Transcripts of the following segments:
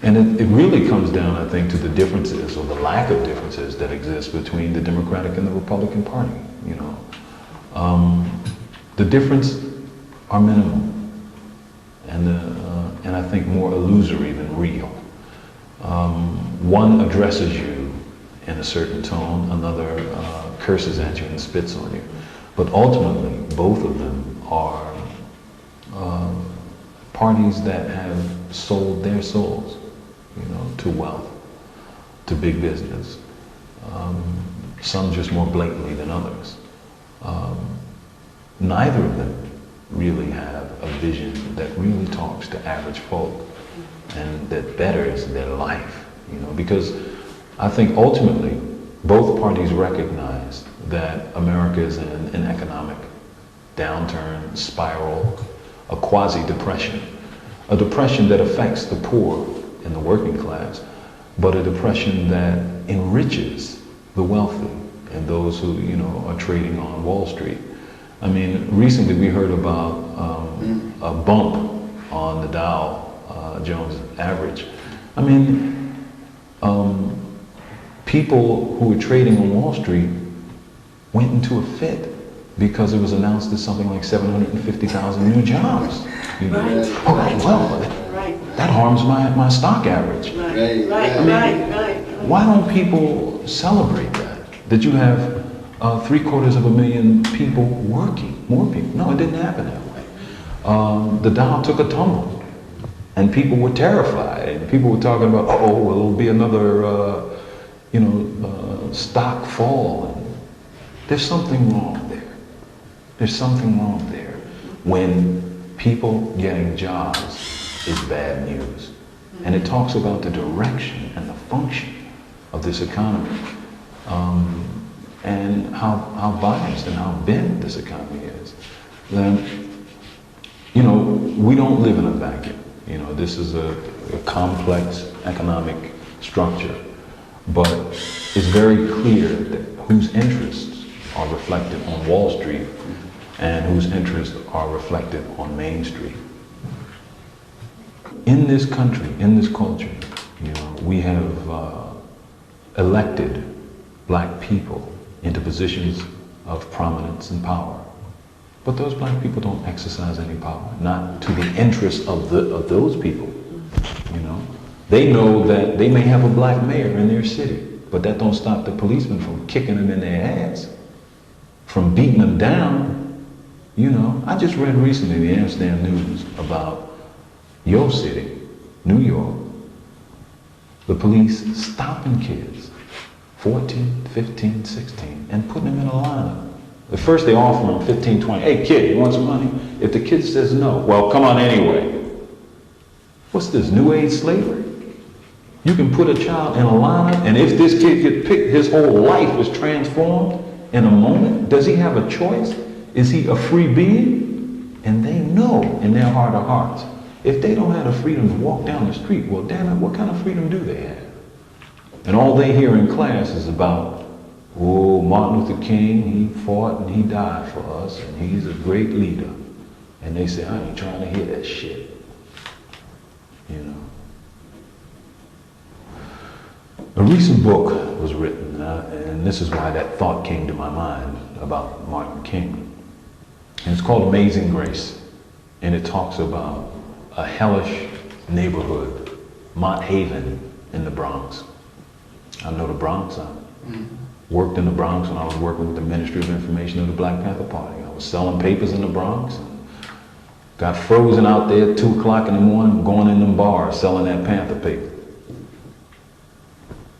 And it really comes down, I think, to the differences or the lack of differences that exist between the Democratic and the Republican Party. You know, the difference are minimal, and I think more illusory than real. One addresses you in a certain tone, another curses at you and spits on you. But ultimately, both of them are parties that have sold their souls, you know, to wealth, to big business. Some just more blatantly than others. Neither of them really have a vision that really talks to average folk and that betters their life, you know, because I think ultimately both parties recognize that America is in an economic downturn, spiral, a quasi-depression, a depression that affects the poor and the working class, but a depression that enriches the wealthy and those who, you know, are trading on Wall Street. I mean, recently we heard about a bump on the Dow Jones average. I mean, people who were trading on Wall Street went into a fit because it was announced that something like 750,000 new jobs. You know? Right. Oh, well, that harms my stock average. Right. Why don't people celebrate that? That you have 750,000 people working, more people. No, it didn't happen that way. The Dow took a tumble, and people were terrified. And people were talking about, oh, well, it'll be another, stock fall. And there's something wrong there. There's something wrong there when people getting jobs is bad news. And it talks about the direction and the function of this economy, and how biased and how bent this economy is. Then, you know, we don't live in a vacuum. You know, this is a complex economic structure, but it's very clear that whose interests are reflected on Wall Street and whose interests are reflected on Main Street. In this country, in this culture, you know, we have elected black people into positions of prominence and power. But those black people don't exercise any power, not to the interests of those people, you know. They know that they may have a black mayor in their city, but that don't stop the policemen from kicking them in their ass, from beating them down. You know, I just read recently in the Amsterdam News about your city, New York, the police stopping kids, 14, 15, 16, and putting them in a lineup. At first they offer them 15, 20, hey kid, you want some money? If the kid says no, well, come on anyway. What's this, New Age slavery? You can put a child in a lineup, and if this kid gets picked, his whole life is transformed in a moment. Does he have a choice? Is he a free being? And they know in their heart of hearts, if they don't have the freedom to walk down the street, well, damn it, what kind of freedom do they have? And all they hear in class is about, oh, Martin Luther King, he fought and he died for us, and he's a great leader. And they say, I ain't trying to hear that shit. You know. A recent book was written, and this is why that thought came to my mind about Martin King. And it's called Amazing Grace. And it talks about a hellish neighborhood, Mott Haven in the Bronx. I know the Bronx. I worked in the Bronx when I was working with the Ministry of Information of the Black Panther Party. I was selling papers in the Bronx. And got frozen out there at 2 o'clock in the morning, going in them bars, selling that Panther paper.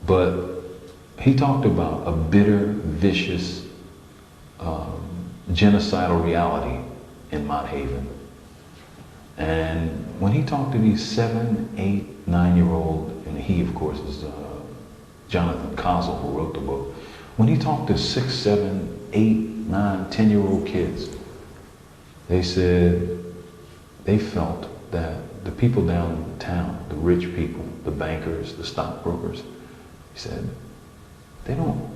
But he talked about a bitter, vicious, genocidal reality in Mott Haven. And when he talked to these 7, 8, 9-year-old, and he, of course, is Jonathan Kozol, who wrote the book. When he talked to 6, 7, 8, 9, 10-year-old kids, they said they felt that the people downtown, the rich people, the bankers, the stockbrokers, he said, they don't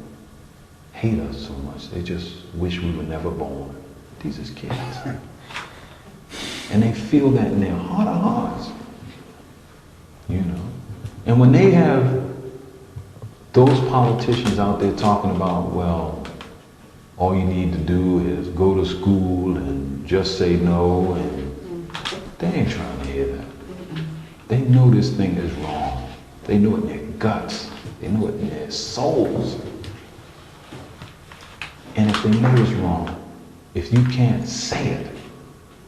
hate us so much. They just wish we were never born. These are kids. And they feel that in their heart of hearts. You know? And when they have those politicians out there talking about, well, all you need to do is go to school and just say no, and they ain't trying to hear that. They know this thing is wrong. They know it in their guts. They know it in their souls. And if they know it's wrong, if you can't say it,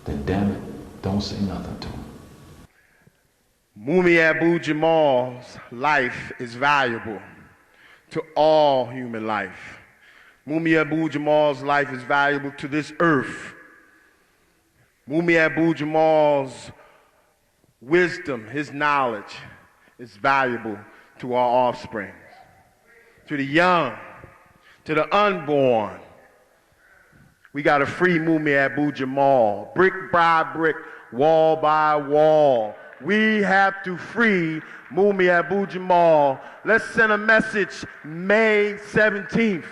then damn it, don't say nothing to them. Mumia Abu-Jamal's life is valuable to all human life. Mumia Abu-Jamal's life is valuable to this earth. Mumia Abu-Jamal's wisdom, his knowledge is valuable to our offspring, to the young, to the unborn. We got to free Mumia Abu-Jamal, brick by brick, wall by wall. We have to free Mumia Abu-Jamal. Let's send a message May 17th.